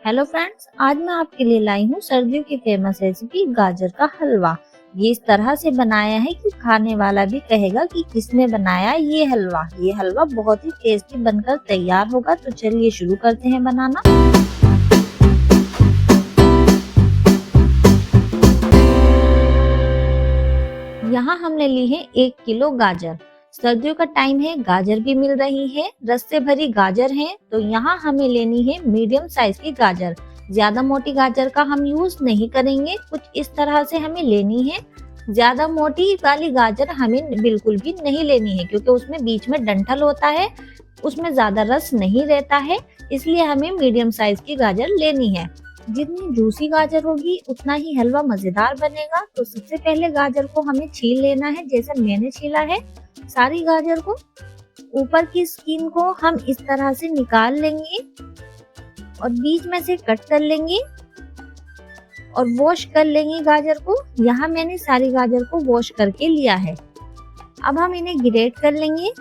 Hello friends, आज मैं आपके लिए लाई हूँ सर्दियों की फेमस रेसिपी गाजर का हलवा। ये इस तरह से बनाया है कि खाने वाला भी कहेगा कि किसने बनाया ये हलवा। ये हलवा बहुत ही टेस्टी बनकर तैयार होगा। तो चलिए शुरू करते हैं बनाना। यहाँ हमने ली है 1 किलो गाजर। सर्दियों का टाइम है, गाजर भी मिल रही है, रस से भरी गाजर है। तो यहाँ हमें लेनी है मीडियम साइज की गाजर। ज्यादा मोटी गाजर का हम यूज नहीं करेंगे, कुछ इस तरह से हमें लेनी है। ज्यादा मोटी वाली गाजर हमें बिल्कुल भी नहीं लेनी है, क्योंकि उसमें बीच में डंठल होता है, उसमें ज्यादा रस नहीं रहता है। इसलिए हमें मीडियम साइज की गाजर लेनी है। जितनी जूसी गाजर होगी उतना ही हलवा मजेदार बनेगा। तो सबसे पहले गाजर को हमें छील लेना है, जैसे मैंने छीला है। सारी गाजर को ऊपर की स्किन को हम इस तरह से निकाल लेंगे और बीच में से कट कर लेंगे और वॉश कर लेंगे गाजर को। यहाँ मैंने सारी गाजर को वॉश करके लिया है। अब हम इन्हें ग्रेट कर लेंगे।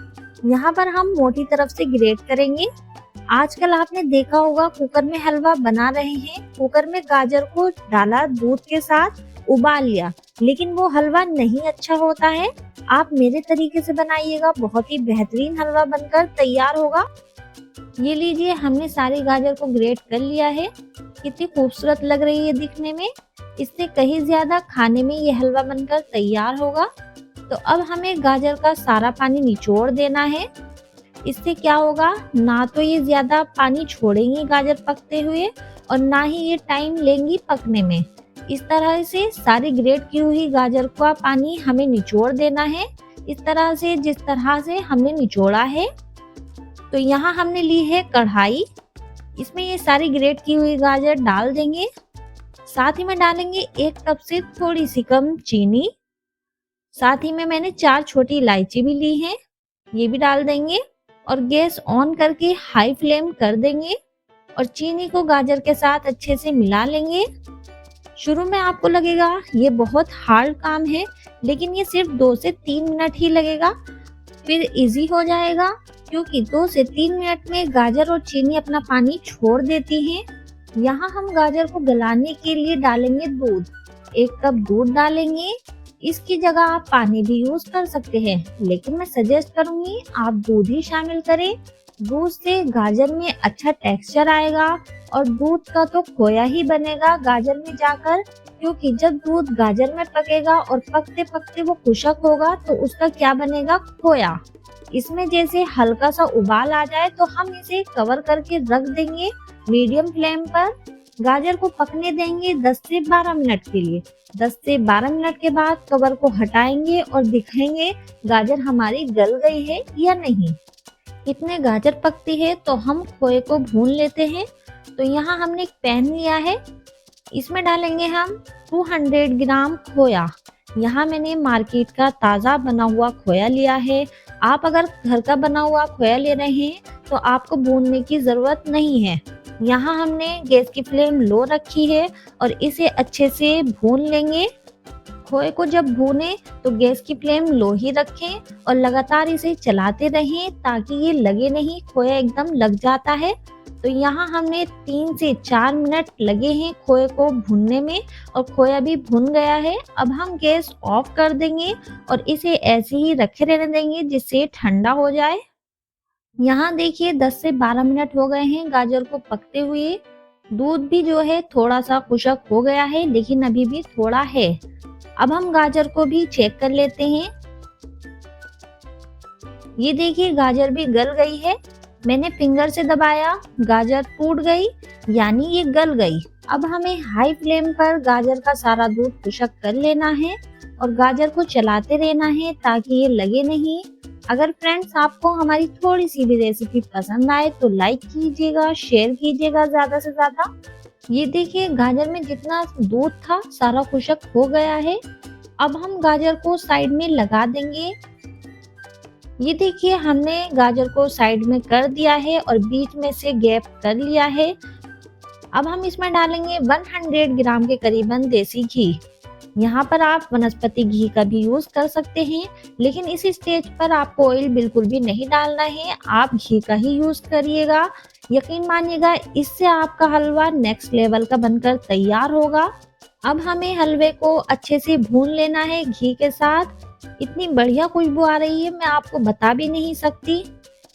यहाँ पर हम मोटी तरफ से ग्रेट करेंगे। आजकल आपने देखा होगा कुकर में हलवा बना रहे हैं, कुकर में गाजर को डाला, दूध के साथ उबाल लिया, लेकिन वो हलवा नहीं अच्छा होता है। आप मेरे तरीके से बनाइएगा, बहुत ही बेहतरीन हलवा बनकर तैयार होगा। ये लीजिए, हमने सारी गाजर को ग्रेट कर लिया है। कितनी खूबसूरत लग रही है दिखने में। इससे कहीं ज्यादा खाने में ये हलवा बनकर तैयार होगा। तो अब हमें गाजर का सारा पानी निचोड़ देना है। इससे क्या होगा, ना तो ये ज्यादा पानी छोड़ेंगी गाजर पकते हुए और ना ही ये टाइम लेंगी पकने में। इस तरह से सारी ग्रेट की हुई गाजर का पानी हमें निचोड़ देना है, इस तरह से जिस तरह से हमने निचोड़ा है। तो यहाँ हमने ली है कढ़ाई, इसमें ये सारी ग्रेट की हुई गाजर डाल देंगे। साथ ही में डालेंगे 1 कप से थोड़ी सी कम चीनी। साथ ही में मैंने 4 छोटी इलायची भी ली है, ये भी डाल देंगे और गैस ऑन करके हाई फ्लेम कर देंगे और चीनी को गाजर के साथ अच्छे से मिला लेंगे। शुरू में आपको लगेगा ये बहुत हार्ड काम है, लेकिन ये सिर्फ 2 से 3 मिनट ही लगेगा, फिर इजी हो जाएगा। क्योंकि 2 से 3 मिनट में गाजर और चीनी अपना पानी छोड़ देती हैं। यहाँ हम गाजर को गलाने के लिए डालेंगे दूध। 1 कप दूध डालेंगे। इसकी जगह आप पानी भी यूज कर सकते हैं, लेकिन मैं सजेस्ट करूंगी आप दूध ही शामिल करें। दूध से गाजर में अच्छा टेक्सचर आएगा और दूध का तो खोया ही बनेगा गाजर में जाकर। क्योंकि जब दूध गाजर में पकेगा और पकते पकते वो खुशक होगा तो उसका क्या बनेगा, खोया। इसमें जैसे हल्का सा उबाल आ जाए तो हम इसे कवर करके रख देंगे मीडियम फ्लेम पर। गाजर को पकने देंगे 10 से 12 मिनट के लिए। 10 से 12 मिनट के बाद कवर को हटाएंगे और दिखाएंगे गाजर हमारी गल गई है या नहीं। कितने गाजर पकती है तो हम खोए को भून लेते हैं। तो यहाँ हमने एक पैन लिया है, इसमें डालेंगे हम 200 ग्राम खोया। यहाँ मैंने मार्केट का ताज़ा बना हुआ खोया लिया है। आप अगर घर का बना हुआ खोया ले रहे हैं तो आपको भूनने की ज़रूरत नहीं है। यहाँ हमने गैस की फ्लेम लो रखी है और इसे अच्छे से भून लेंगे। खोए को जब भूने तो गैस की फ्लेम लो ही रखें और लगातार इसे चलाते रहें ताकि ये लगे नहीं, खोया एकदम लग जाता है। तो यहाँ हमने 3 से 4 मिनट लगे हैं खोए को भूनने में और खोया भी भुन गया है। अब हम गैस ऑफ कर देंगे और इसे ऐसे ही रखे रहने देंगे जिससे ठंडा हो जाए। यहाँ देखिए 10 से 12 मिनट हो गए हैं गाजर को पकते हुए। दूध भी जो है थोड़ा सा खुशक हो गया है, लेकिन अभी भी थोड़ा है। अब हम गाजर को भी चेक कर लेते हैं। ये देखिए गाजर भी गल गई है। मैंने फिंगर से दबाया, गाजर टूट गई, यानी ये गल गई। अब हमें हाई फ्लेम पर गाजर का सारा दूध खुशक कर लेना है और गाजर को चलाते रहना है ताकि ये लगे नहीं। अगर फ्रेंड्स आपको हमारी थोड़ी सी भी रेसिपी पसंद आए तो लाइक कीजिएगा, शेयर कीजिएगा ज्यादा से ज्यादा। ये देखिए गाजर में जितना दूध था सारा खुशक हो गया है। अब हम गाजर को साइड में लगा देंगे। ये देखिए हमने गाजर को साइड में कर दिया है और बीच में से गैप कर लिया है। अब हम इसमें डालेंगे 100 ग्राम के करीबन देसी घी। यहाँ पर आप वनस्पति घी का भी यूज कर सकते हैं, लेकिन इस स्टेज पर आपको ऑयल बिल्कुल भी नहीं डालना है, आप घी का ही यूज करिएगा। यकीन मानिएगा, इससे आपका हलवा नेक्स्ट लेवल का बनकर तैयार होगा। अब हमें हलवे को अच्छे से भून लेना है घी के साथ। इतनी बढ़िया खुशबू आ रही है, मैं आपको बता भी नहीं सकती।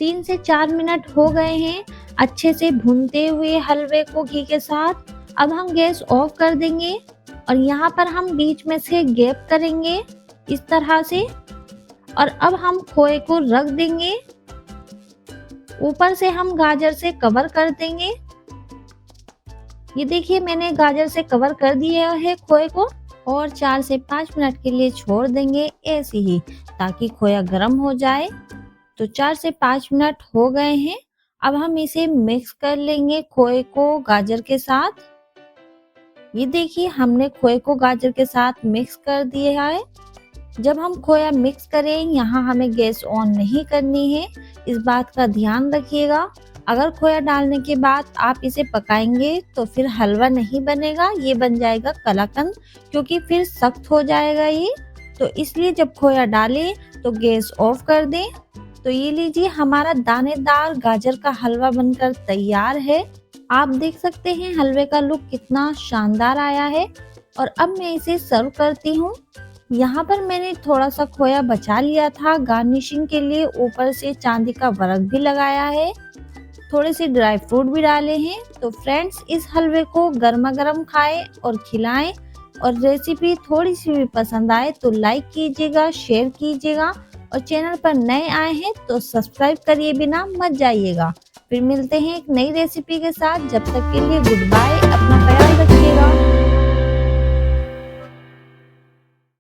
3 से 4 मिनट हो गए हैं अच्छे से भूनते हुए हलवे को घी के साथ। अब हम गैस ऑफ कर देंगे और यहाँ पर हम बीच में से गैप करेंगे इस तरह से। और अब हम खोए को रख देंगे, ऊपर से हम गाजर से कवर कर देंगे। ये देखिए, मैंने गाजर से कवर कर दिया है खोए को और 4 से 5 मिनट के लिए छोड़ देंगे ऐसे ही, ताकि खोया गर्म हो जाए। तो 4 से 5 मिनट हो गए हैं। अब हम इसे मिक्स कर लेंगे खोए को गाजर के साथ। ये देखिए, हमने खोए को गाजर के साथ मिक्स कर दिया है। जब हम खोया मिक्स करें, यहाँ हमें गैस ऑन नहीं करनी है, इस बात का ध्यान रखिएगा। अगर खोया डालने के बाद आप इसे पकाएंगे तो फिर हलवा नहीं बनेगा, ये बन जाएगा कलाकंद, क्योंकि फिर सख्त हो जाएगा ये। तो इसलिए जब खोया डालें तो गैस ऑफ कर दें। तो ये लीजिए, हमारा दानेदार गाजर का हलवा बनकर तैयार है। आप देख सकते हैं हलवे का लुक कितना शानदार आया है। और अब मैं इसे सर्व करती हूँ। यहाँ पर मैंने थोड़ा सा खोया बचा लिया था गार्निशिंग के लिए, ऊपर से चांदी का वर्क भी लगाया है, थोड़े से ड्राई फ्रूट भी डाले हैं। तो फ्रेंड्स, इस हलवे को गर्मा गर्म खाएं और खिलाएं। और रेसिपी थोड़ी सी भी पसंद आए तो लाइक कीजिएगा, शेयर कीजिएगा, और चैनल पर नए आए हैं तो सब्सक्राइब करिए बिना मत जाइएगा। फिर मिलते हैं एक नई रेसिपी के साथ। जब तक के लिए गुड बाय, अपना ख्याल